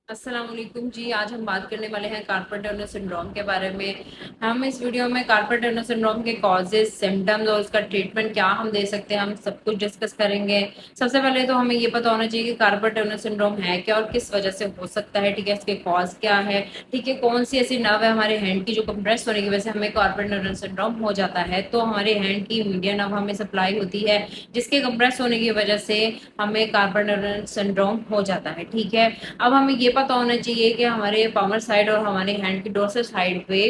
अस्सलाम वालेकुम जी। आज हम बात करने वाले हैं कार्पल टर्नर सिंड्रोम के बारे में। हम इस वीडियो में कार्पल टर्नर सिंड्रोम के कॉजेज, सिम्टम्स और उसका ट्रीटमेंट क्या हम दे सकते हैं, हम सब कुछ डिस्कस करेंगे। सबसे पहले तो हमें ये पता होना चाहिए कि कार्पल टर्नर सिंड्रोम है क्या और किस वजह से हो सकता है। ठीक है, इसके कॉज क्या है, ठीक है, कौन सी ऐसी नर्व है हमारे हैंड की जो कंप्रेस होने की वजह से हमें कार्पल टर्नर सिंड्रोम हो जाता है। तो हमारे हैंड की मीडियन नर्व हमें सप्लाई होती है जिसके कंप्रेस होने की वजह से हमें कार्पल टर्नर सिंड्रोम हो जाता है। ठीक है, अब हमें ये पता होना चाहिए कि हमारे पामर साइड और हमारे हैंड की डोर्सल साइड पे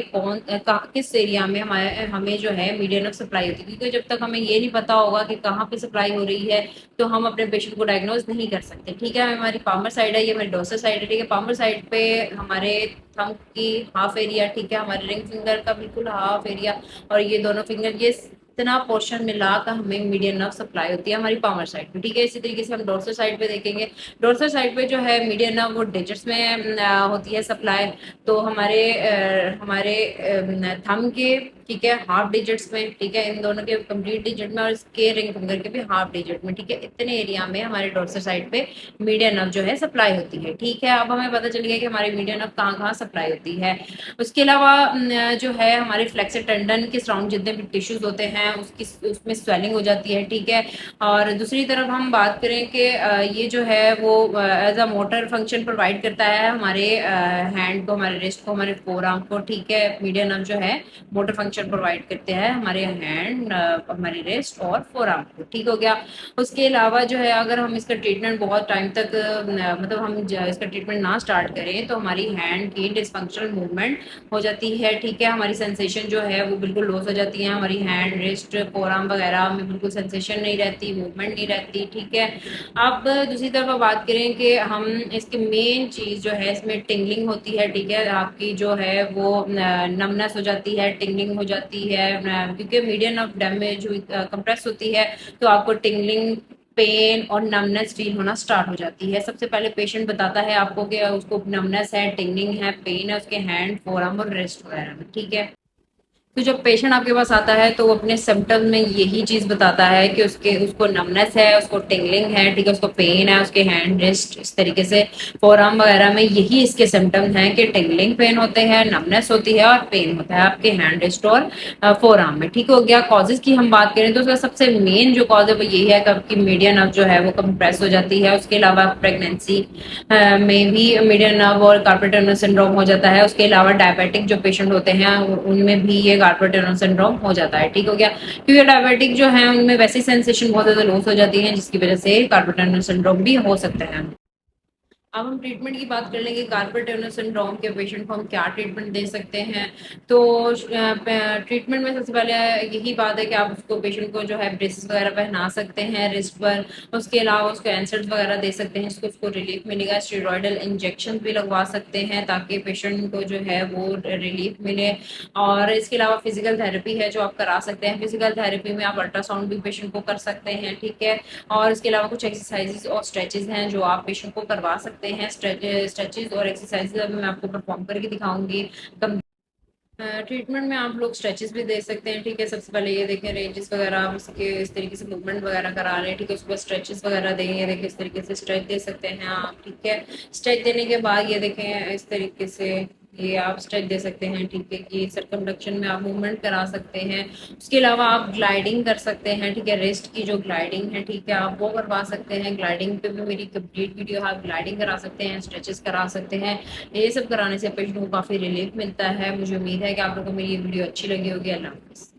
किस एरिया में हमारे हमें जो है मीडियन ऑफ सप्लाई होती है, क्योंकि जब तक हमें ये नहीं पता होगा कि कहाँ पे सप्लाई हो रही है तो हम अपने पेशेंट को डायग्नोज नहीं कर सकते। ठीक है, हमारी पामर साइड है, ये हमारी डोर्सल साइड है। ठीक है, पामर साइड पे हमारे थंब की हाफ एरिया, ठीक है, हमारे रिंग फिंगर का बिल्कुल हाफ एरिया और ये दोनों फिंगर, ये इतना पोर्शन मिलाकर हमें मीडियन नर्व सप्लाई होती है हमारी पामर साइड पे। ठीक है, इसी तरीके से हम डोर्सल साइड पे देखेंगे। डोर्सल साइड पे जो है मीडियन नर्व वो डिजिट्स में होती है सप्लाई। तो हमारे थंब के, ठीक है, हाफ डिजिट्स में, ठीक है, इन दोनों के कंप्लीट डिजिट में और इसके रिंग फिंगर के भी हाफ डिजिट में। ठीक है, इतने एरिया में हमारे डोर्सल साइड पे मीडियन नर्व जो है सप्लाई होती है। ठीक है, अब हमें पता चल गया कि हमारी मीडियन नर्व कहाँ कहाँ सप्लाई होती है। उसके अलावा जो है हमारे फ्लेक्सर टेंडन के सराउंड जितने भी टिश्यूज होते हैं उसकी उसमें स्वेलिंग हो जाती है। ठीक है, और दूसरी तरफ हम बात करें कि ये जो है वो as a motor function provide करता है हमारे हैंड को, हमारे रिस्ट को, हमारे फोर आर्म को। ठीक है, मीडियन नर्व जो है मोटर फंक्शन प्रोवाइड करते हैं हमारे हैंड, हमारी रिस्ट और फोर आर्म को। ठीक हो गया। उसके अलावा जो है अगर हम इसका ट्रीटमेंट बहुत टाइम तक मतलब हम इसका ट्रीटमेंट ना स्टार्ट करें तो हमारी हैंड की डिसफंक्शनल मूवमेंट हो जाती है। ठीक है, हमारी सेंसेशन जो है वो बिल्कुल लॉस हो जाती है, हमारी हैंड, रिस्ट, फोरआर्म वगैरह में बिल्कुल सेंसेशन नहीं रहती, मूवमेंट नहीं रहती। ठीक है, अब दूसरी तरफ बात करें कि हम इसकी मेन चीज़ जो है इसमें टिंगलिंग होती है। ठीक है, आपकी जो है वो नमनेस हो जाती है, टिंगलिंग हो जाती है, क्योंकि मीडियन ऑफ डैमेज हुई कंप्रेस होती है तो आपको टिंगलिंग, पेन और नमनेस फील होना स्टार्ट हो जाती है। सबसे पहले पेशेंट बताता है आपको कि उसको नमनेस है, टिंगलिंग है, पेन है उसके हैंड, फोरआर्म और रिस्ट वगैरह में। ठीक है, तो जब पेशेंट आपके पास आता है तो वो अपने सिम्टम्स में यही चीज बताता है कि उसको नमनेस है, उसको टिंगलिंग है, ठीक है, उसको पेन है उसके हैंड, रिस्ट, इस तरीके से फोरआर्म वगैरह में यही इसके सिम्टम्स हैं कि टिंगलिंग पेन होते हैं, नमनेस होती है और पेन होता है आपके हैंड, रिस्ट और फोरआर्म में। ठीक हो गया। कॉजेज की हम बात करें तो उसका सबसे मेन जो कॉज है वो यही है कि आपकी मीडियन नर्व जो है वो कंप्रेस हो जाती है। उसके अलावा प्रेगनेंसी में भी मीडियन नर्व और कार्पल टनल सिंड्रोम हो जाता है। उसके अलावा डायबिटिक जो पेशेंट होते हैं उनमें भी ये कार्पल टनल सिंड्रोम हो जाता है। ठीक हो गया, क्योंकि डायबिटिक जो है उनमें वैसी सेंसेशन बहुत ज्यादा लॉस हो जाती है जिसकी वजह से कार्पल टनल सिंड्रोम भी हो सकता है। अब हम ट्रीटमेंट की बात कर लेंगे। कार्पल टनल सिंड्रोम के पेशेंट को हम क्या ट्रीटमेंट दे सकते हैं। तो ट्रीटमेंट में सबसे पहले यही बात है कि आप उसको, पेशेंट को जो है ब्रेसेस वगैरह पहना सकते हैं रिस्ट पर। उसके अलावा उसको एंसर्स वगैरह दे सकते हैं जिसको उसको रिलीफ मिलेगा। स्टेरॉयडल इंजेक्शन भी लगवा सकते हैं ताकि पेशेंट को जो है वो रिलीफ मिले। और इसके अलावा फिजिकल थेरेपी है जो आप करा सकते हैं। फिजिकल थेरेपी में आप अल्ट्रासाउंड भी पेशेंट को कर सकते हैं। ठीक है, और इसके अलावा कुछ एक्सरसाइजेज और स्ट्रेचेज हैं जो आप पेशेंट को करवा सकते हैं। स्ट्रेचेज और एक्सरसाइजेज अभी मैं आपको परफॉर्म करके दिखाऊंगी। ट्रीटमेंट में आप लोग स्ट्रेचेस भी दे सकते हैं। ठीक है, सबसे पहले ये देखें रेंजेस वगैरह आप इसके इस तरीके से मूवमेंट वगैरह करा रहे हैं। ठीक है, उसके बाद स्ट्रेचेस वगैरह देंगे, देखिए इस तरीके से स्ट्रेच दे सकते हैं आप। ठीक है, स्ट्रेच देने के बाद ये देखें इस तरीके से ये आप स्ट्रेच दे सकते हैं। ठीक है, ये सर्कमडक्शन में आप मूवमेंट करा सकते हैं। उसके अलावा आप ग्लाइडिंग कर सकते हैं। ठीक है, रेस्ट की जो ग्लाइडिंग है, ठीक है, आप वो करवा सकते हैं। ग्लाइडिंग पे भी मेरी कंप्लीट वीडियो है, आप ग्लाइडिंग करा सकते हैं, स्ट्रेचेस करा सकते हैं। ये सब कराने से पेशेंट को काफ़ी रिलीफ मिलता है। मुझे उम्मीद है कि आप लोगों को मेरी ये वीडियो अच्छी लगी होगी। अल्लाह हाफिज़।